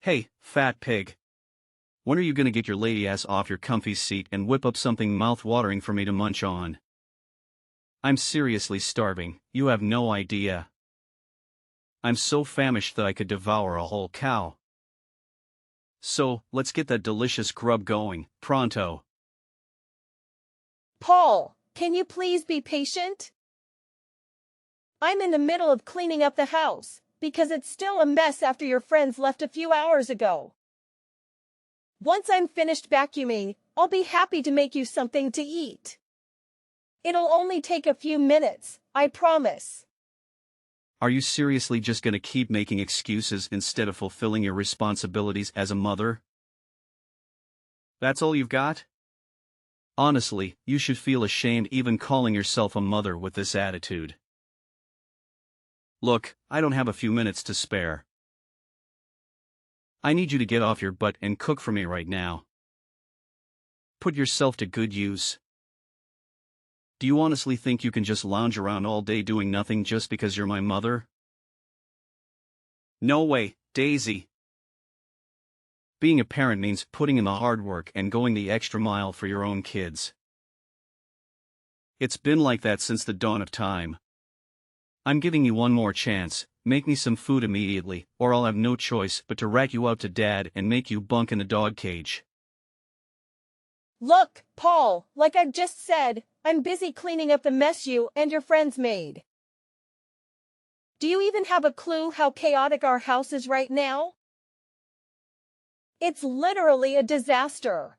Hey, fat pig. When are you gonna get your lady ass off your comfy seat and whip up something mouth-watering for me to munch on? I'm seriously starving, you have no idea. I'm so famished that I could devour a whole cow. So, let's get that delicious grub going, pronto. Paul, can you please be patient? I'm in the middle of cleaning up the house, because it's still a mess after your friends left a few hours ago. Once I'm finished vacuuming, I'll be happy to make you something to eat. It'll only take a few minutes, I promise. Are you seriously just gonna keep making excuses instead of fulfilling your responsibilities as a mother? That's all you've got? Honestly, you should feel ashamed even calling yourself a mother with this attitude. Look, I don't have a few minutes to spare. I need you to get off your butt and cook for me right now. Put yourself to good use. Do you honestly think you can just lounge around all day doing nothing just because you're my mother? No way, Daisy. Being a parent means putting in the hard work and going the extra mile for your own kids. It's been like that since the dawn of time. I'm giving you one more chance, make me some food immediately, or I'll have no choice but to rat you out to Dad and make you bunk in the dog cage. Look, Paul, like I've just said, I'm busy cleaning up the mess you and your friends made. Do you even have a clue how chaotic our house is right now? It's literally a disaster.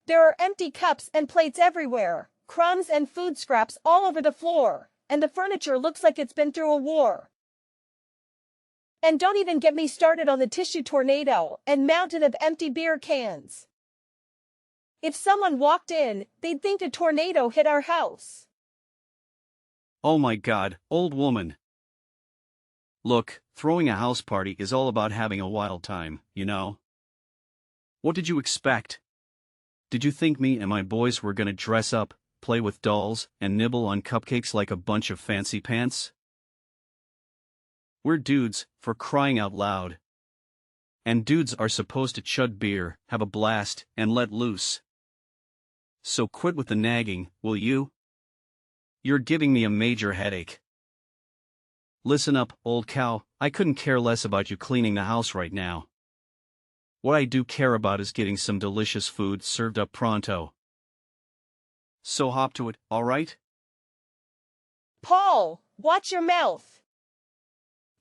There are empty cups and plates everywhere, crumbs and food scraps all over the floor, and the furniture looks like it's been through a war. And don't even get me started on the tissue tornado and mountain of empty beer cans. If someone walked in, they'd think a tornado hit our house. Oh my God, old woman. Look, throwing a house party is all about having a wild time, you know? What did you expect? Did you think me and my boys were gonna dress up, play with dolls, and nibble on cupcakes like a bunch of fancy pants? We're dudes, for crying out loud. And dudes are supposed to chug beer, have a blast, and let loose. So quit with the nagging, will you? You're giving me a major headache. Listen up, old cow, I couldn't care less about you cleaning the house right now. What I do care about is getting some delicious food served up pronto. So hop to it, alright? Paul, watch your mouth.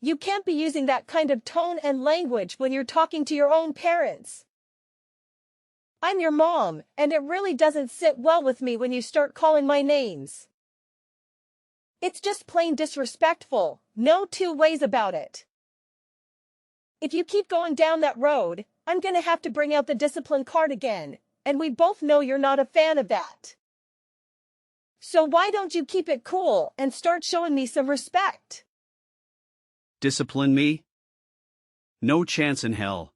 You can't be using that kind of tone and language when you're talking to your own parents. I'm your mom, and it really doesn't sit well with me when you start calling my names. It's just plain disrespectful, no two ways about it. If you keep going down that road, I'm gonna have to bring out the discipline card again, and we both know you're not a fan of that. So why don't you keep it cool and start showing me some respect? Discipline me? No chance in hell.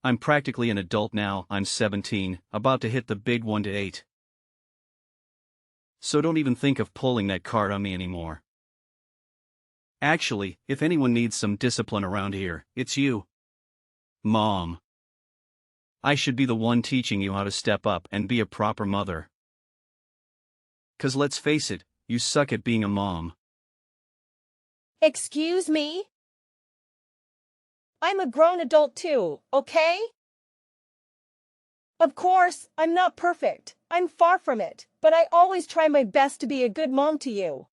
I'm practically an adult now, I'm 17, about to hit the big 1 to 8. So don't even think of pulling that card on me anymore. Actually, if anyone needs some discipline around here, it's you. Mom. I should be the one teaching you how to step up and be a proper mother. 'Cause let's face it, you suck at being a mom. Excuse me? I'm a grown adult too, okay? Of course, I'm not perfect, I'm far from it, but I always try my best to be a good mom to you.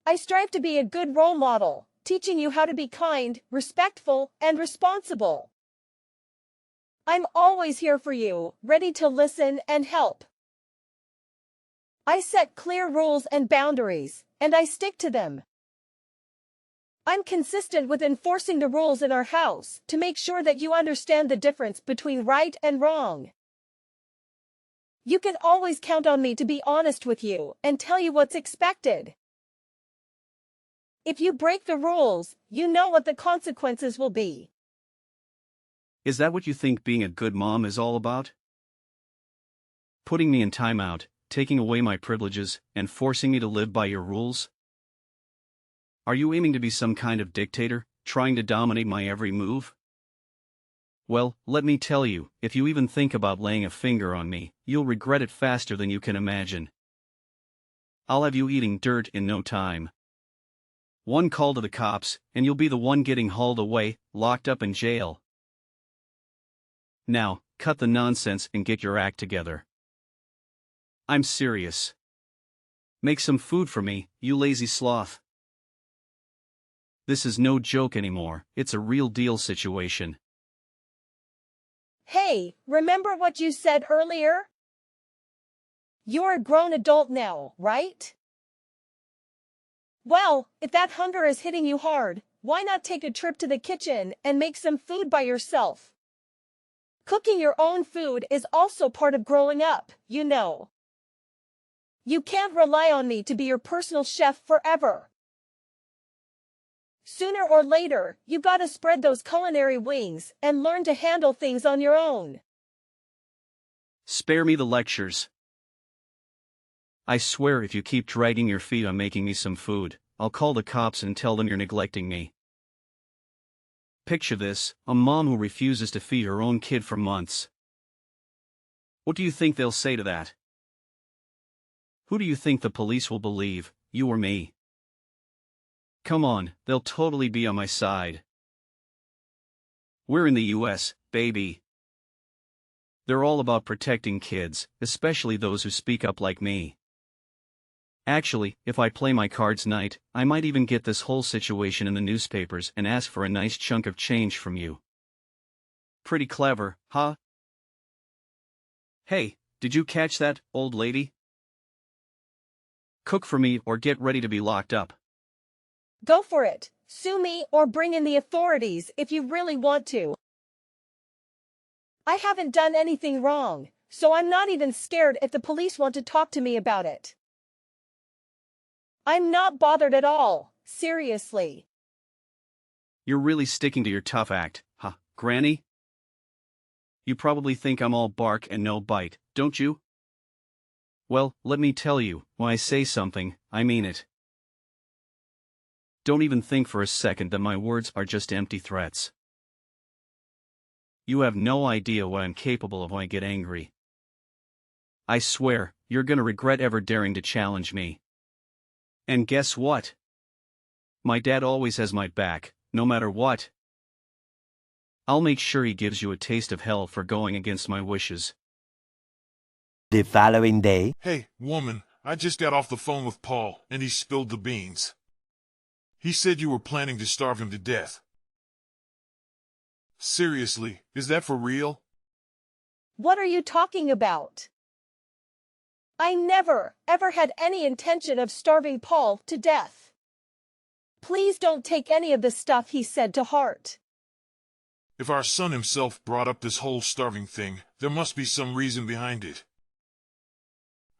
I strive to be a good role model, teaching you how to be kind, respectful, and responsible. I'm always here for you, ready to listen and help. I set clear rules and boundaries, and I stick to them. I'm consistent with enforcing the rules in our house to make sure that you understand the difference between right and wrong. You can always count on me to be honest with you and tell you what's expected. If you break the rules, you know what the consequences will be. Is that what you think being a good mom is all about? Putting me in timeout, taking away my privileges, and forcing me to live by your rules? Are you aiming to be some kind of dictator, trying to dominate my every move? Well, let me tell you, if you even think about laying a finger on me, you'll regret it faster than you can imagine. I'll have you eating dirt in no time. One call to the cops, and you'll be the one getting hauled away, locked up in jail. Now, cut the nonsense and get your act together. I'm serious. Make some food for me, you lazy sloth. This is no joke anymore, it's a real deal situation. Hey, remember what you said earlier? You're a grown adult now, right? Well, if that hunger is hitting you hard, why not take a trip to the kitchen and make some food by yourself? Cooking your own food is also part of growing up, you know. You can't rely on me to be your personal chef forever. Sooner or later, you gotta spread those culinary wings and learn to handle things on your own. Spare me the lectures. I swear if you keep dragging your feet on making me some food, I'll call the cops and tell them you're neglecting me. Picture this, a mom who refuses to feed her own kid for months. What do you think they'll say to that? Who do you think the police will believe, you or me? Come on, they'll totally be on my side. We're in the US, baby. They're all about protecting kids, especially those who speak up like me. Actually, if I play my cards right, I might even get this whole situation in the newspapers and ask for a nice chunk of change from you. Pretty clever, huh? Hey, did you catch that, old lady? Cook for me or get ready to be locked up. Go for it. Sue me or bring in the authorities if you really want to. I haven't done anything wrong, so I'm not even scared if the police want to talk to me about it. I'm not bothered at all, seriously. You're really sticking to your tough act, huh, Granny? You probably think I'm all bark and no bite, don't you? Well, let me tell you, when I say something, I mean it. Don't even think for a second that my words are just empty threats. You have no idea what I'm capable of when I get angry. I swear, you're gonna regret ever daring to challenge me. And guess what? My dad always has my back, no matter what. I'll make sure he gives you a taste of hell for going against my wishes. The following day. Hey, woman, I just got off the phone with Paul, and he spilled the beans. He said you were planning to starve him to death. Seriously, is that for real? What are you talking about? I never, ever had any intention of starving Paul to death. Please don't take any of the stuff he said to heart. If our son himself brought up this whole starving thing, there must be some reason behind it.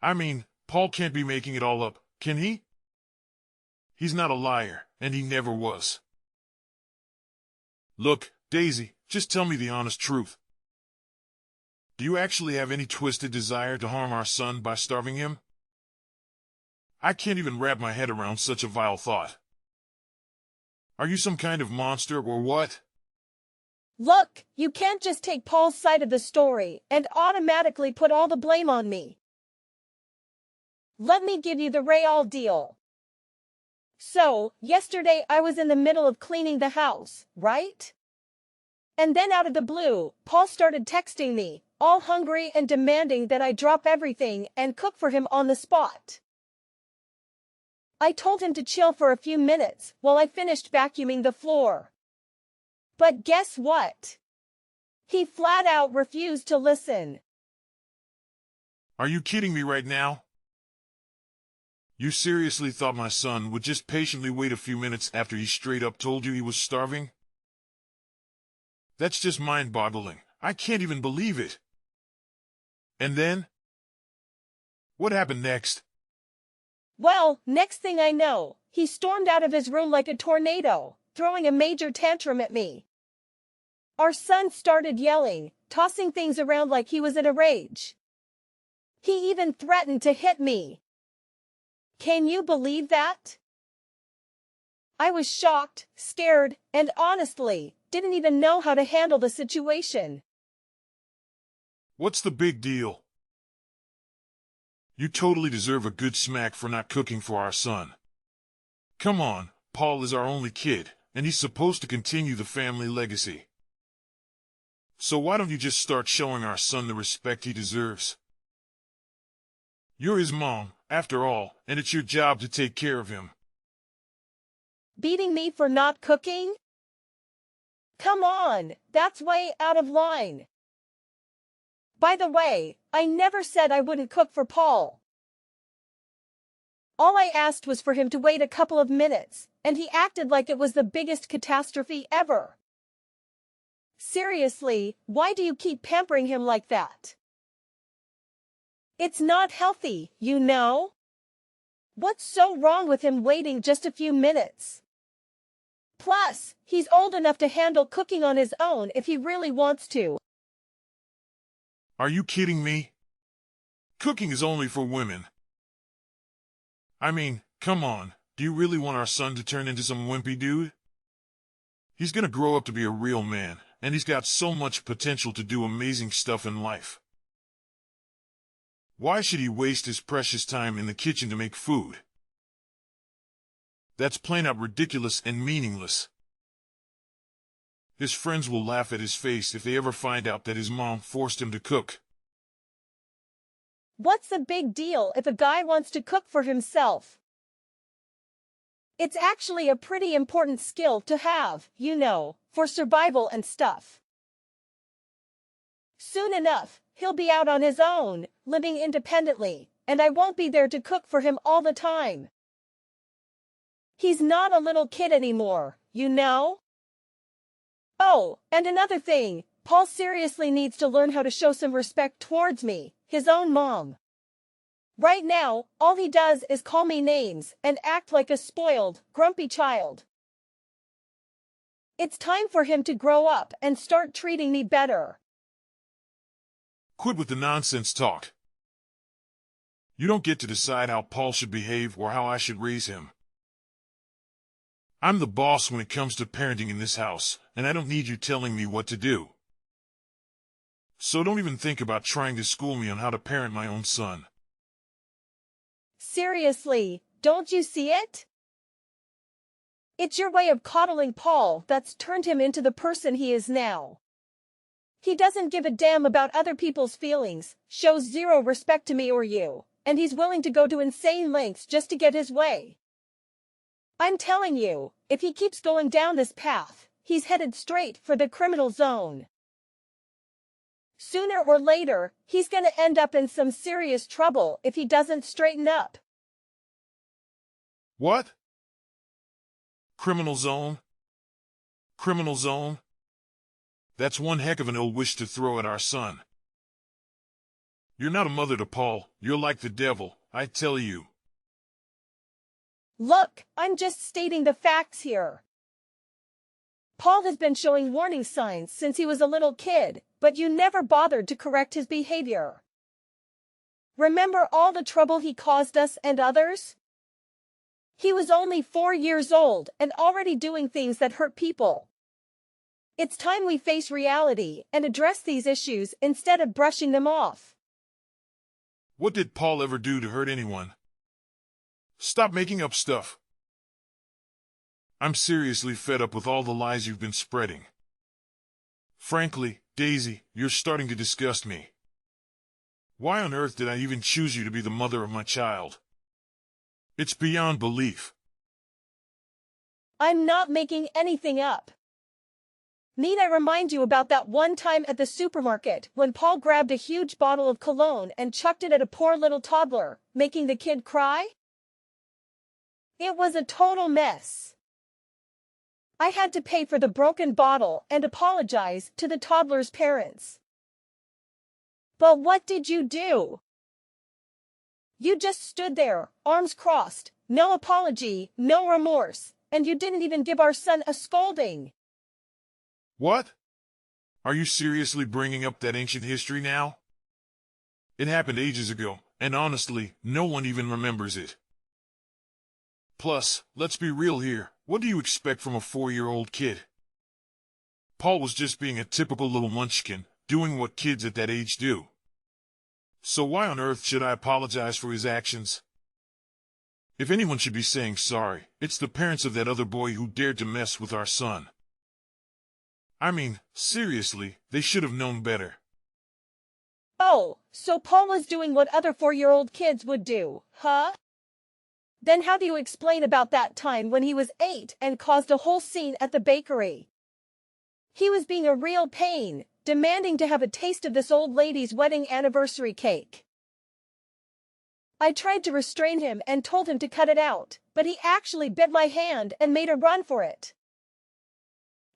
I mean, Paul can't be making it all up, can he? He's not a liar, and he never was. Look, Daisy, just tell me the honest truth. Do you actually have any twisted desire to harm our son by starving him? I can't even wrap my head around such a vile thought. Are you some kind of monster or what? Look, you can't just take Paul's side of the story and automatically put all the blame on me. Let me give you the real deal. So, yesterday I was in the middle of cleaning the house, right? And then out of the blue, Paul started texting me, all hungry and demanding that I drop everything and cook for him on the spot. I told him to chill for a few minutes while I finished vacuuming the floor. But guess what? He flat out refused to listen. Are you kidding me right now? You seriously thought my son would just patiently wait a few minutes after he straight up told you he was starving? That's just mind-boggling. I can't even believe it. And then? What happened next? Well, next thing I know, he stormed out of his room like a tornado, throwing a major tantrum at me. Our son started yelling, tossing things around like he was in a rage. He even threatened to hit me. Can you believe that? I was shocked, scared, and honestly, didn't even know how to handle the situation. What's the big deal? You totally deserve a good smack for not cooking for our son. Come on, Paul is our only kid, and he's supposed to continue the family legacy. So why don't you just start showing our son the respect he deserves? You're his mom, after all, and it's your job to take care of him. Beating me for not cooking? Come on, that's way out of line. By the way, I never said I wouldn't cook for Paul. All I asked was for him to wait a couple of minutes, and he acted like it was the biggest catastrophe ever. Seriously, why do you keep pampering him like that? It's not healthy, you know? What's so wrong with him waiting just a few minutes? Plus, he's old enough to handle cooking on his own if he really wants to. Are you kidding me? Cooking is only for women. I mean, come on, do you really want our son to turn into some wimpy dude? He's gonna grow up to be a real man, and he's got so much potential to do amazing stuff in life. Why should he waste his precious time in the kitchen to make food? That's plain out ridiculous and meaningless. His friends will laugh at his face if they ever find out that his mom forced him to cook. What's the big deal if a guy wants to cook for himself? It's actually a pretty important skill to have, you know, for survival and stuff. Soon enough, he'll be out on his own, living independently, and I won't be there to cook for him all the time. He's not a little kid anymore, you know? Oh, and another thing, Paul seriously needs to learn how to show some respect towards me, his own mom. Right now, all he does is call me names and act like a spoiled, grumpy child. It's time for him to grow up and start treating me better. Quit with the nonsense talk. You don't get to decide how Paul should behave or how I should raise him. I'm the boss when it comes to parenting in this house, and I don't need you telling me what to do. So don't even think about trying to school me on how to parent my own son. Seriously, don't you see it? It's your way of coddling Paul that's turned him into the person he is now. He doesn't give a damn about other people's feelings, shows zero respect to me or you, and he's willing to go to insane lengths just to get his way. I'm telling you, if he keeps going down this path, he's headed straight for the criminal zone. Sooner or later, he's gonna end up in some serious trouble if he doesn't straighten up. What? Criminal zone? Criminal zone? That's one heck of an ill wish to throw at our son. You're not a mother to Paul, you're like the devil, I tell you. Look, I'm just stating the facts here. Paul has been showing warning signs since he was a little kid, but you never bothered to correct his behavior. Remember all the trouble he caused us and others? He was only 4 years old and already doing things that hurt people. It's time we face reality and address these issues instead of brushing them off. What did Paul ever do to hurt anyone? Stop making up stuff. I'm seriously fed up with all the lies you've been spreading. Frankly, Daisy, you're starting to disgust me. Why on earth did I even choose you to be the mother of my child? It's beyond belief. I'm not making anything up. Need I remind you about that one time at the supermarket when Paul grabbed a huge bottle of cologne and chucked it at a poor little toddler, making the kid cry? It was a total mess. I had to pay for the broken bottle and apologize to the toddler's parents. But what did you do? You just stood there, arms crossed, no apology, no remorse, and you didn't even give our son a scolding. What? Are you seriously bringing up that ancient history now? It happened ages ago, and honestly, no one even remembers it. Plus, let's be real here. What do you expect from a 4-year-old kid? Paul was just being a typical little munchkin, doing what kids at that age do. So why on earth should I apologize for his actions? If anyone should be saying sorry, it's the parents of that other boy who dared to mess with our son. I mean, seriously, they should have known better. Oh, so Paul was doing what other 4-year-old kids would do, huh? Then how do you explain about that time when he was 8 and caused a whole scene at the bakery? He was being a real pain, demanding to have a taste of this old lady's wedding anniversary cake. I tried to restrain him and told him to cut it out, but he actually bit my hand and made a run for it.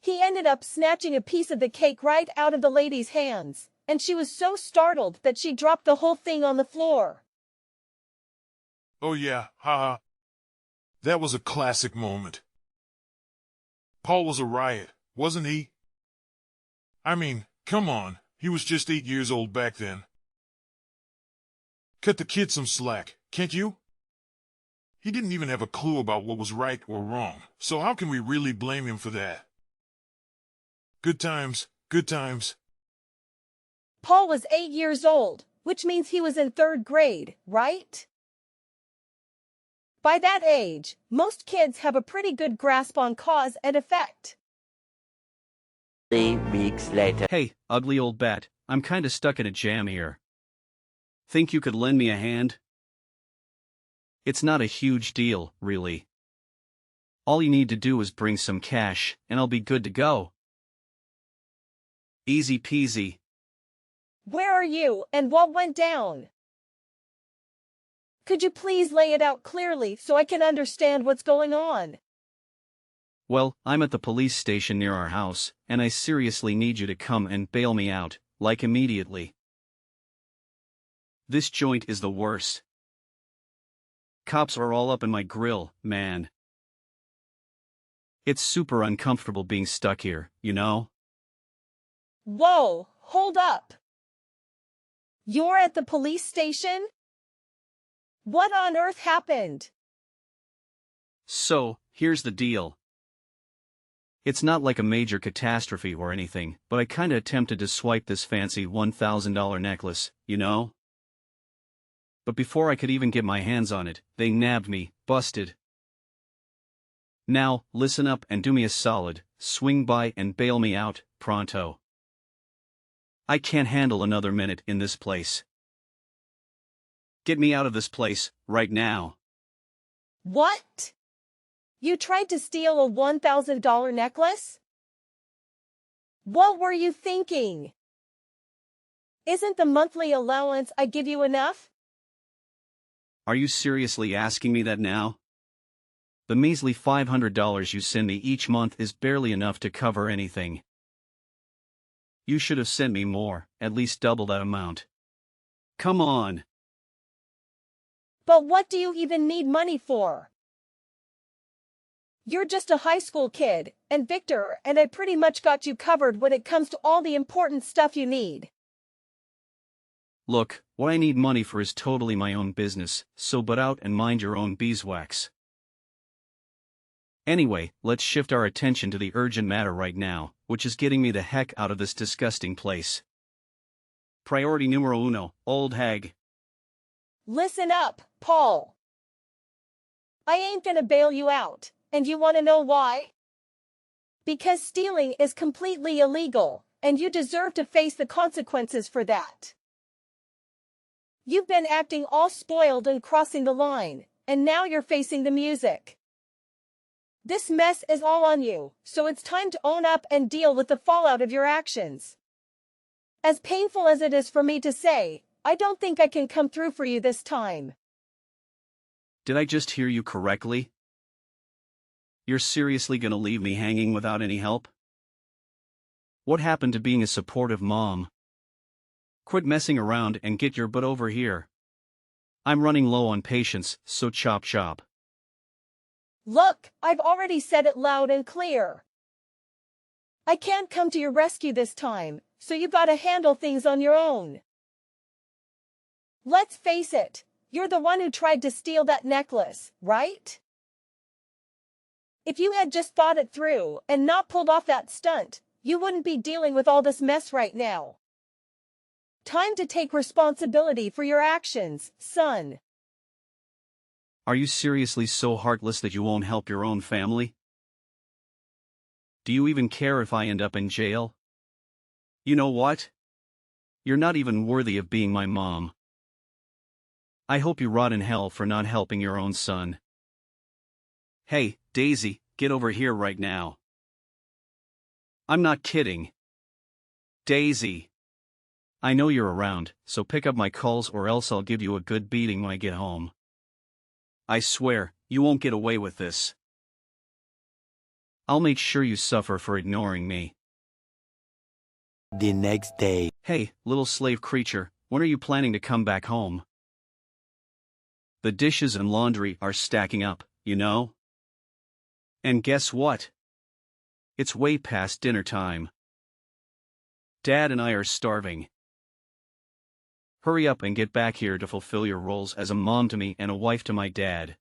He ended up snatching a piece of the cake right out of the lady's hands, and she was so startled that she dropped the whole thing on the floor. Oh yeah, haha. That was a classic moment. Paul was a riot, wasn't he? I mean, come on, he was just 8 years old back then. Cut the kid some slack, can't you? He didn't even have a clue about what was right or wrong, so how can we really blame him for that? Good times, good times. Paul was 8 years old, which means he was in 3rd grade, right? By that age, most kids have a pretty good grasp on cause and effect. 3 weeks later. Hey, ugly old bat, I'm kinda stuck in a jam here. Think you could lend me a hand? It's not a huge deal, really. All you need to do is bring some cash, and I'll be good to go. Easy peasy. Where are you, and what went down? Could you please lay it out clearly so I can understand what's going on? Well, I'm at the police station near our house, and I seriously need you to come and bail me out, like immediately. This joint is the worst. Cops are all up in my grill, man. It's super uncomfortable being stuck here, you know? Whoa, hold up. You're at the police station? What on earth happened? So, here's the deal. It's not like a major catastrophe or anything, but I kinda attempted to swipe this fancy $1,000 necklace, you know? But before I could even get my hands on it, they nabbed me, busted. Now, listen up and do me a solid, swing by and bail me out, pronto. I can't handle another minute in this place. Get me out of this place, right now. What? You tried to steal a $1,000 necklace? What were you thinking? Isn't the monthly allowance I give you enough? Are you seriously asking me that now? The measly $500 you send me each month is barely enough to cover anything. You should have sent me more, at least double that amount. Come on. But what do you even need money for? You're just a high school kid, and Victor and I pretty much got you covered when it comes to all the important stuff you need. Look, what I need money for is totally my own business, so butt out and mind your own beeswax. Anyway, let's shift our attention to the urgent matter right now, which is getting me the heck out of this disgusting place. Priority numero uno, old hag. Listen up, Paul. I ain't gonna bail you out, and you wanna know why? Because stealing is completely illegal, and you deserve to face the consequences for that. You've been acting all spoiled and crossing the line, and now you're facing the music. This mess is all on you, so it's time to own up and deal with the fallout of your actions. As painful as it is for me to say, I don't think I can come through for you this time. Did I just hear you correctly? You're seriously gonna leave me hanging without any help? What happened to being a supportive mom? Quit messing around and get your butt over here. I'm running low on patience, so chop chop. Look, I've already said it loud and clear. I can't come to your rescue this time, so you gotta handle things on your own. Let's face it, you're the one who tried to steal that necklace, right? If you had just thought it through and not pulled off that stunt, you wouldn't be dealing with all this mess right now. Time to take responsibility for your actions, son. Are you seriously so heartless that you won't help your own family? Do you even care if I end up in jail? You know what? You're not even worthy of being my mom. I hope you rot in hell for not helping your own son. Hey, Daisy, get over here right now. I'm not kidding. Daisy. I know you're around, so pick up my calls or else I'll give you a good beating when I get home. I swear, you won't get away with this. I'll make sure you suffer for ignoring me. The next day. Hey, little slave creature, when are you planning to come back home? The dishes and laundry are stacking up, you know? And guess what? It's way past dinner time. Dad and I are starving. Hurry up and get back here to fulfill your roles as a mom to me and a wife to my dad.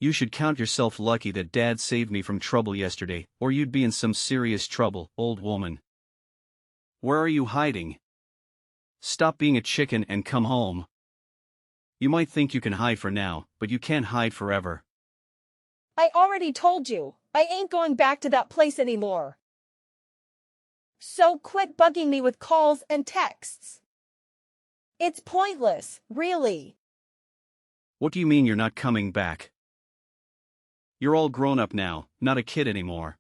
You should count yourself lucky that Dad saved me from trouble yesterday, or you'd be in some serious trouble, old woman. Where are you hiding? Stop being a chicken and come home. You might think you can hide for now, but you can't hide forever. I already told you, I ain't going back to that place anymore. So quit bugging me with calls and texts. It's pointless, really. What do you mean you're not coming back? You're all grown up now, not a kid anymore.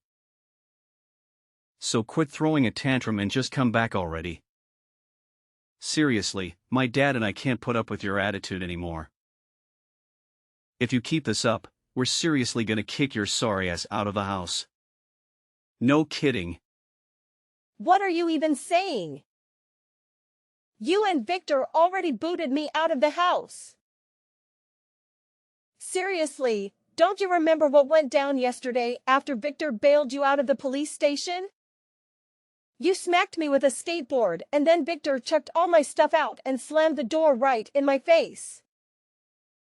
So quit throwing a tantrum and just come back already. Seriously, my dad and I can't put up with your attitude anymore. If you keep this up, we're seriously gonna kick your sorry ass out of the house. No kidding. What are you even saying? You and Victor already booted me out of the house. Seriously, don't you remember what went down yesterday after Victor bailed you out of the police station? You smacked me with a skateboard and then Victor chucked all my stuff out and slammed the door right in my face.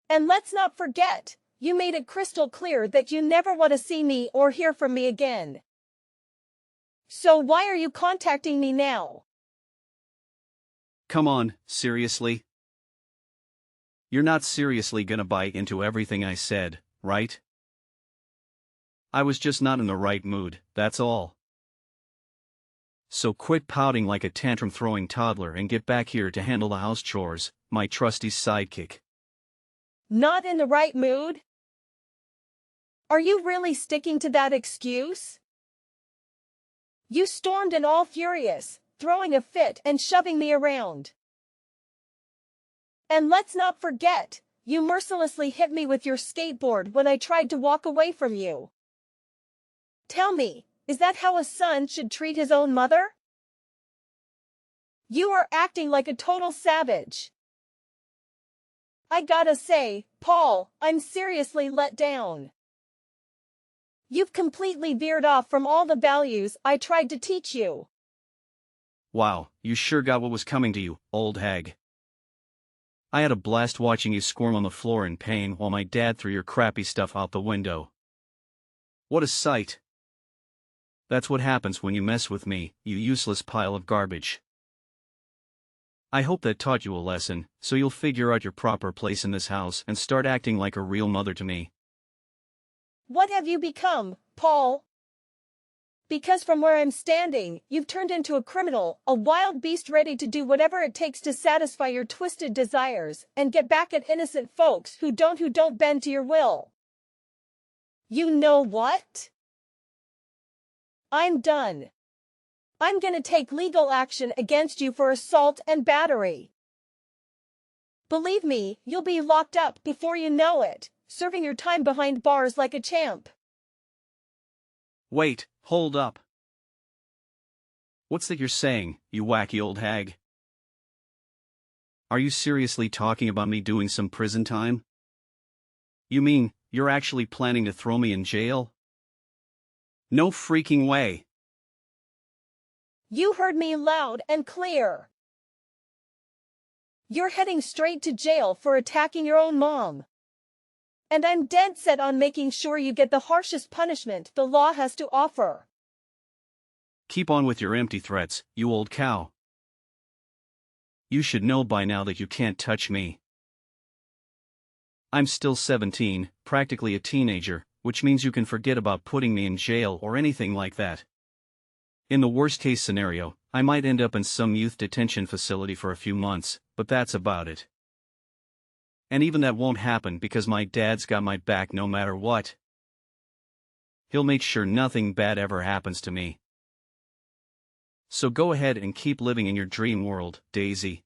And let's not forget, you made it crystal clear that you never want to see me or hear from me again. So why are you contacting me now? Come on, seriously? You're not seriously gonna buy into everything I said, right? I was just not in the right mood, that's all. So quit pouting like a tantrum-throwing toddler and get back here to handle the house chores, my trusty sidekick. Not in the right mood? Are you really sticking to that excuse? You stormed in all furious, throwing a fit and shoving me around. And let's not forget, you mercilessly hit me with your skateboard when I tried to walk away from you. Tell me, is that how a son should treat his own mother? You are acting like a total savage. I gotta say, Paul, I'm seriously let down. You've completely veered off from all the values I tried to teach you. Wow, you sure got what was coming to you, old hag. I had a blast watching you squirm on the floor in pain while my dad threw your crappy stuff out the window. What a sight. That's what happens when you mess with me, you useless pile of garbage. I hope that taught you a lesson, so you'll figure out your proper place in this house and start acting like a real mother to me. What have you become, Paul? Because from where I'm standing, you've turned into a criminal, a wild beast ready to do whatever it takes to satisfy your twisted desires and get back at innocent folks who don't bend to your will. You know what? I'm done. I'm gonna take legal action against you for assault and battery. Believe me, you'll be locked up before you know it, serving your time behind bars like a champ. Wait, hold up. What's that you're saying, you wacky old hag? Are you seriously talking about me doing some prison time? You mean, you're actually planning to throw me in jail? No freaking way. You heard me loud and clear. You're heading straight to jail for attacking your own mom. And I'm dead set on making sure you get the harshest punishment the law has to offer. Keep on with your empty threats, you old cow. You should know by now that you can't touch me. I'm still 17, practically a teenager, which means you can forget about putting me in jail or anything like that. In the worst-case scenario, I might end up in some youth detention facility for a few months, but that's about it. And even that won't happen because my dad's got my back no matter what. He'll make sure nothing bad ever happens to me. So go ahead and keep living in your dream world, Daisy.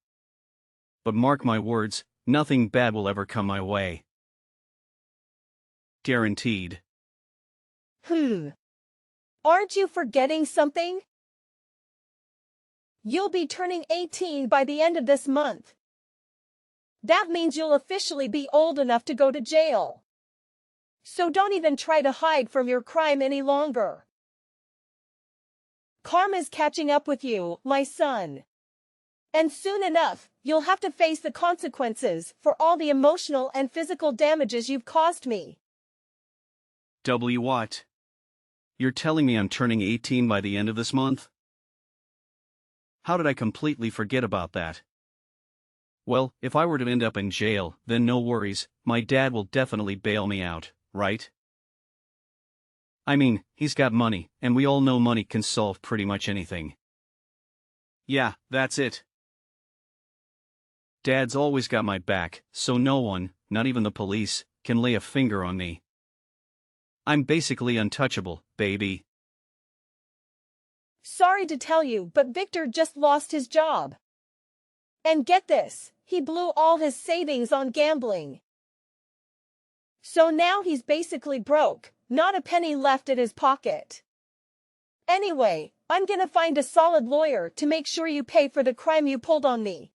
But mark my words, nothing bad will ever come my way. Guaranteed. Aren't you forgetting something? You'll be turning 18 by the end of this month. That means you'll officially be old enough to go to jail. So don't even try to hide from your crime any longer. Karma's catching up with you, my son. And soon enough, you'll have to face the consequences for all the emotional and physical damages you've caused me. What? You're telling me I'm turning 18 by the end of this month? How did I completely forget about that? Well, if I were to end up in jail, then no worries, my dad will definitely bail me out, right? I mean, he's got money, and we all know money can solve pretty much anything. Yeah, that's it. Dad's always got my back, so no one, not even the police, can lay a finger on me. I'm basically untouchable, baby. Sorry to tell you, but Victor just lost his job. And get this, he blew all his savings on gambling. So now he's basically broke, not a penny left in his pocket. Anyway, I'm gonna find a solid lawyer to make sure you pay for the crime you pulled on me.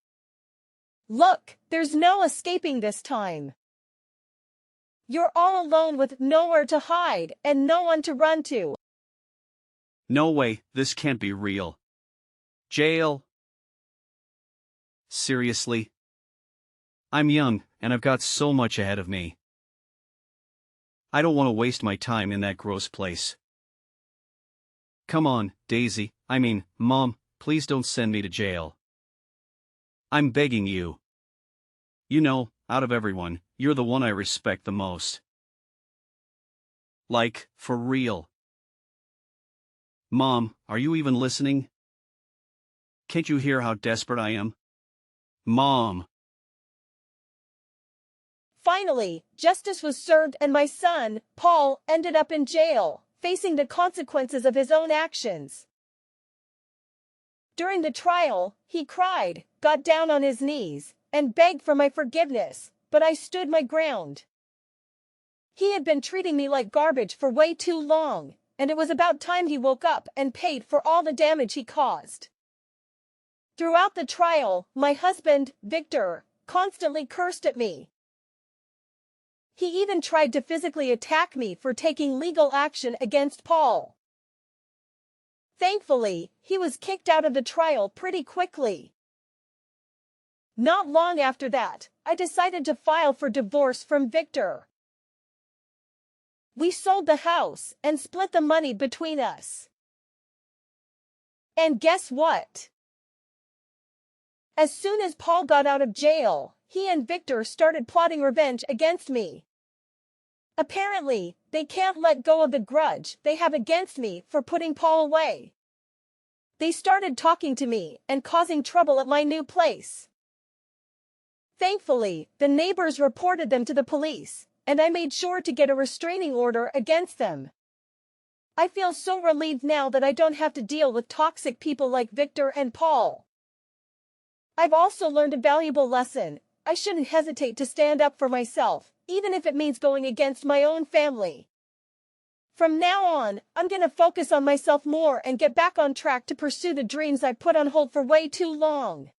Look, there's no escaping this time. You're all alone with nowhere to hide and no one to run to. No way, this can't be real. Jail? Seriously? I'm young, and I've got so much ahead of me. I don't want to waste my time in that gross place. Come on, Daisy, Mom, please don't send me to jail. I'm begging you. You know, out of everyone, you're the one I respect the most. Like, for real. Mom, are you even listening? Can't you hear how desperate I am? Mom! Finally, justice was served and my son, Paul, ended up in jail, facing the consequences of his own actions. During the trial, he cried, got down on his knees, and begged for my forgiveness, but I stood my ground. He had been treating me like garbage for way too long, and it was about time he woke up and paid for all the damage he caused. Throughout the trial, my husband, Victor, constantly cursed at me. He even tried to physically attack me for taking legal action against Paul. Thankfully, he was kicked out of the trial pretty quickly. Not long after that, I decided to file for divorce from Victor. We sold the house and split the money between us. And guess what? As soon as Paul got out of jail, he and Victor started plotting revenge against me. Apparently, they can't let go of the grudge they have against me for putting Paul away. They started talking to me and causing trouble at my new place. Thankfully, the neighbors reported them to the police, and I made sure to get a restraining order against them. I feel so relieved now that I don't have to deal with toxic people like Victor and Paul. I've also learned a valuable lesson. I shouldn't hesitate to stand up for myself, even if it means going against my own family. From now on, I'm gonna focus on myself more and get back on track to pursue the dreams I put on hold for way too long.